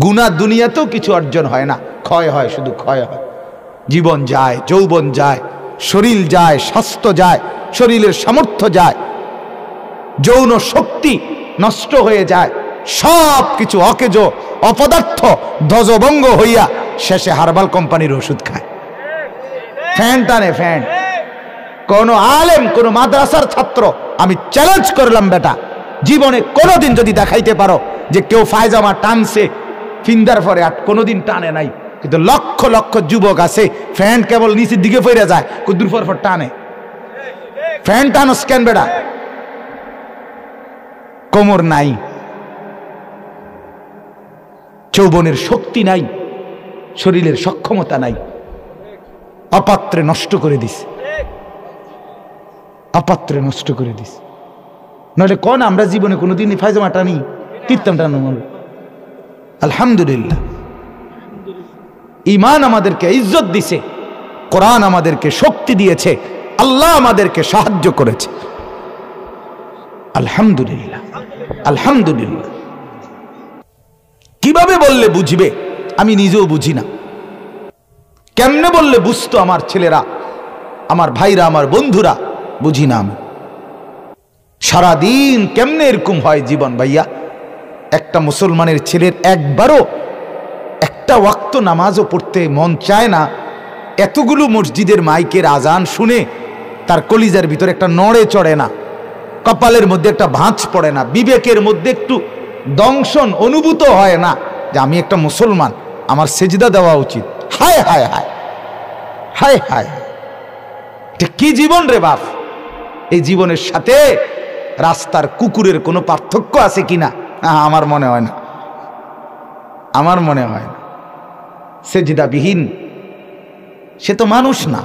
গুনাহ দুনিয়াতেও কিছু অর্জন হয় না, ক্ষয় হয়, শুধু ক্ষয় হয়। জীবন যায়, যৌবন যায়, শরীর যায়, স্বাস্থ্য যায়, শরীরের সামর্থ্য যায়, যৌন শক্তি নষ্ট হয়ে যায়, সব কিছু অকেজ অপদার্থ ধ্বজভঙ্গ হইয়া শেষে হার্বাল কোম্পানির ওষুধ খায়, ফ্যান টানে ফ্যান। কোন আলেম, কোন মাদ্রাসার ছাত্র, আমি চ্যালেঞ্জ করলাম বেটা, জীবনে কোনোদিন যদি দেখাইতে পারো যে কেউ ফায়জামা টানছে ফিন্দার পরে, আর কোনোদিন টানে নাই। কিন্তু লক্ষ লক্ষ যুবক আছে ফ্যান কেবল নিচের দিকে ফিরে যায়, কুদ্দুর পর টানে। ফ্যান টানো স্ক্যান বেটা, কোমর নাই, যৌবনের শক্তি নাই, শরীরের সক্ষমতা নাই, অপাত্রে নষ্ট করে দিস, অপাত্রে নষ্ট করে দিস। নইলে কোন আমরা জীবনে কোনোদিন ফায়জামা টানি, কীর্তন টানো। আলহামদুলিল্লাহ, ঈমান আমাদেরকে ইজ্জত দিছে, কোরআন আমাদেরকে শক্তি দিয়েছে, আল্লাহ আমাদেরকে সাহায্য করেছে। আলহামদুলিল্লাহ, আলহামদুলিল্লাহ। কিভাবে বললে বুঝবে? আমি নিজেও বুঝি না। কেমনে বললে বুঝতো আমার ছেলেরা, আমার ভাইরা, আমার বন্ধুরা? বুঝি না আমি। সারাদিন কেমনে এরকম হয় জীবন ভাইয়া? একটা মুসলমানের ছেলের একবারও একটা ওয়াক্ত নামাজও পড়তে মন চায় না। এতগুলো মসজিদের মাইকের আজান শুনে তার কলিজার ভিতরে একটা নড়ে চড়ে না, কপালের মধ্যে একটা ভাঁজ পড়ে না, বিবেকের মধ্যে একটু দংশন অনুভূত হয় না যে আমি একটা মুসলমান, আমার সেজদা দেওয়া উচিত। হায় হায় হায় হায় হায়, কি জীবন রে বাপ! এই জীবনের সাথে রাস্তার কুকুরের কোনো পার্থক্য আছে কিনা? আমার মনে হয় না, আমার মনে হয় না। সেজদাবিহীন সে তো মানুষ না,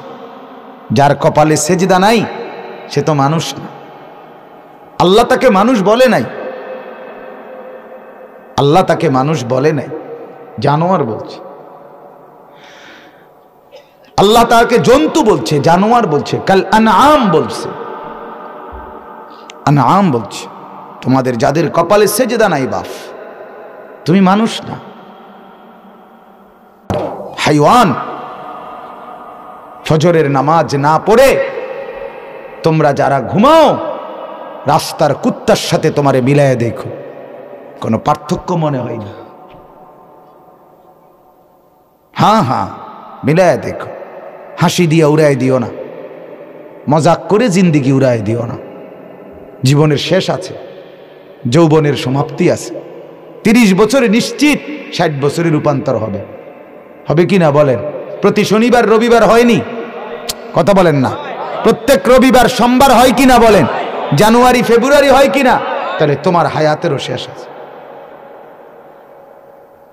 যার কপালে সেজদা নাই সে তো মানুষ না। আল্লাহ তাকে মানুষ বলে নাই, আল্লাহ তাকে মানুষ বলে নাই, জানোয়ার বলছে। আল্লাহ তাকে জন্তু বলছে, জানোয়ার বলছে, কাল আনআম বলছে, আনআম বলছে। তোমাদের যাদের কপালে সেজদা নাই বাপ, তুমি মানুষ না, হাইওয়ান। ফজরের নামাজ না পড়ে তোমরা যারা ঘুমাও, রাস্তার কুত্তার সাথে তোমারে মিলায় দেখো, কোনো পার্থক্য মনে হয় না। হ্যাঁ হ্যাঁ, মিলায় দেখো। হাসি দিয়ে উড়াই দিও না, মজাক করে জিন্দিগি উড়াই দিও না। জীবনের শেষ আছে, যৌবনের সমাপ্তি আছে। 30 বছরে নিশ্চিত 60 বছরে রূপান্তর হবে, হবে কি না বলেন? প্রতি শনিবার রবিবার হয়নি, কথা বলেন না। প্রত্যেক রবিবার সোমবার হয় কি না বলেন? জানুয়ারি ফেব্রুয়ারি হয় কি না? তাহলে তোমার হায়াতেরও শেষ আছে,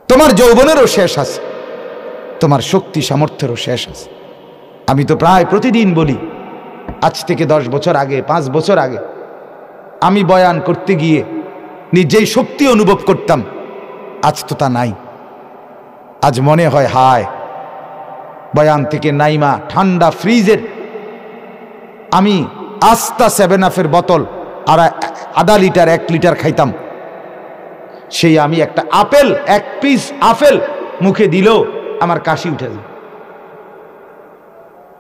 তোমার যৌবনেরও শেষ আছে, তোমার শক্তি সামর্থ্যেরও শেষ আছে। আমি তো প্রায় প্রতিদিন বলি, আজ থেকে 10 বছর আগে, 5 বছর আগে আমি বয়ান করতে গিয়ে নিজেই শক্তি অনুভব করতাম, আজ তো তা নাই। আজ মনে হয় হায়, বয়ান থেকে নাইমা ঠান্ডা ফ্রিজের আমি আস্তা 7 আপের বোতল আর আধা লিটার 1 লিটার খাইতাম, সেই আমি একটা আপেল, 1 পিস আপেল মুখে দিলেও আমার কাশি উঠে যায়।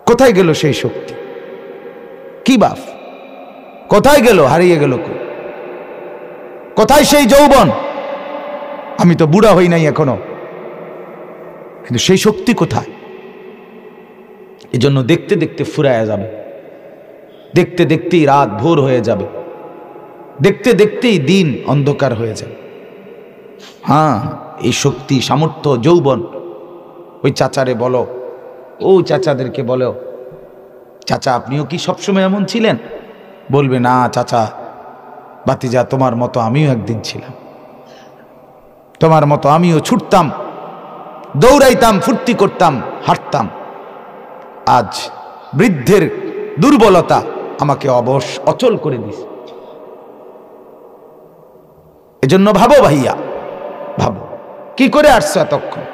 কোথায় গেল সেই শক্তি? কি বাপ, কোথায় গেল? হারিয়ে গেল। কোথায় সেই যৌবন? আমি তো বুড়া হই নাই এখনো, কিন্তু সেই শক্তি কোথায়? এজন্য দেখতে দেখতে ফুরায়া যাবে, দেখতে দেখতেই রাত ভোর হয়ে যাবে, দেখতে দেখতেই দিন অন্ধকার হয়ে যাবে। হ্যাঁ, এই শক্তি সামর্থ্য যৌবন, ওই চাচারে বলো, ও চাচাদেরকে বলো, চাচা আপনিও কি সবসময় এমন ছিলেন? বলবে না চাচা, বাতিজা তোমার মতো আমিও একদিন ছিলাম, তোমার মতো আমিও ছুটতাম, দৌড়াইতাম, ফুর্তি করতাম, হাঁটতাম। আজ বৃদ্ধের দুর্বলতা আমাকে অবশ অচল করে দিস। এজন্য ভাবো ভাইয়া, ভাবো কি করে আসছো এতক্ষণ?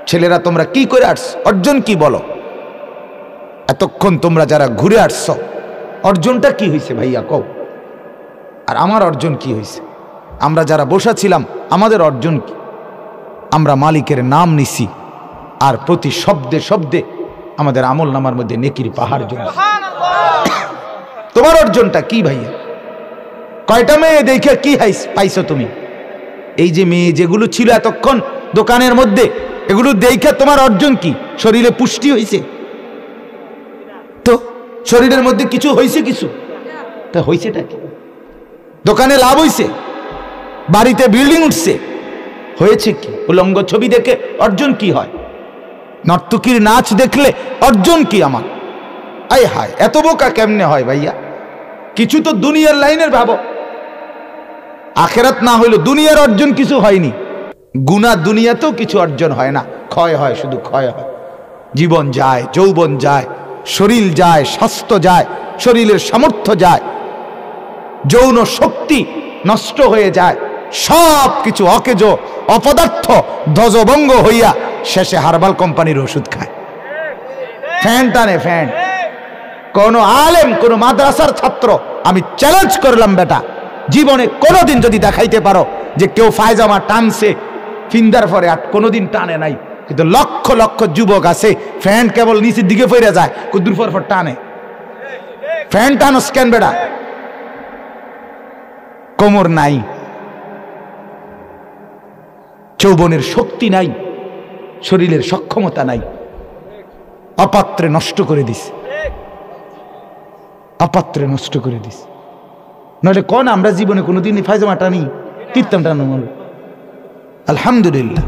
ছেলেরা তোমরা কি করে আসছো? অর্জন কি বলো? এতক্ষণ তোমরা যারা ঘুরে আসছো, অর্জনটা কি হয়েছে ভাইয়া কও? আর আমার অর্জন কি হয়েছে? আমরা যারা বসা ছিলাম, আমাদের অর্জন কি? আমরা মালিকের নাম নিছি, আর প্রতি শব্দে শব্দে আমাদের আমল নামার মধ্যে নেকির পাহাড় জমে। তোমার অর্জনটা কি ভাইয়া? কয়টা মেয়ে দেখে কি পাইছো তুমি? এই যে মেয়ে যেগুলো ছিল এতক্ষণ দোকানের মধ্যে, এগুলো দেখে তোমার অর্জন কি? শরীরে পুষ্টি হয়েছে তো? শরীরের মধ্যে কিছু হয়েছে? কিছু তা হয়েছেটা কি? দোকানে লাভ হয়েছে, বাড়িতে বিল্ডিং উঠছে, হয়েছে কি? উলঙ্গ ছবি দেখে অর্জন কি হয়? নর্তকীর নাচ দেখলে অর্জন কি আমার? আয় হায়, এত বোকা কেমনে হয় ভাইয়া? কিছু তো দুনিয়ার লাইনের ভাবো, আখেরাত না হইলো দুনিয়ার অর্জন কিছু হয়নি। গুনাহ দুনিয়াতেও কিছু অর্জন হয় না, ক্ষয় হয়, শুধু ক্ষয় হয়। জীবন যায়, যৌবন যায়, শরীর যায়, স্বাস্থ্য যায়, শরীরের সামর্থ্য যায়, যৌন শক্তি নষ্ট হয়ে যায়, সব কিছু অকেজ অপদার্থ ধ্বজভঙ্গ হইয়া শেষে হার্বাল কোম্পানির ওষুধ খায়, ফ্যান টানে ফ্যান। কোন আলেম, কোন মাদ্রাসার ছাত্র, আমি চ্যালেঞ্জ করলাম বেটা, জীবনে কোনোদিন যদি দেখাইতে পারো যে কেউ ফায়জামা টানছে ফিন্দার পরে, আর কোনোদিন টানে নাই। কিন্তু লক্ষ লক্ষ যুবক আছে ফ্যান কেবল নিচের দিকে ফিরে যায়, কুদ্দুর পর টানে। ফ্যান টানো স্ক্যান বেটা, কোমর নাই, যৌবনের শক্তি নাই, শরীরের সক্ষমতা নাই, অপাত্রে নষ্ট করে দিস, অপাত্রে নষ্ট করে দিস। নইলে কোন আমরা জীবনে কোনোদিন ফায়জামা টানি, কীর্তন টানো? আলহামদুলিল্লাহ।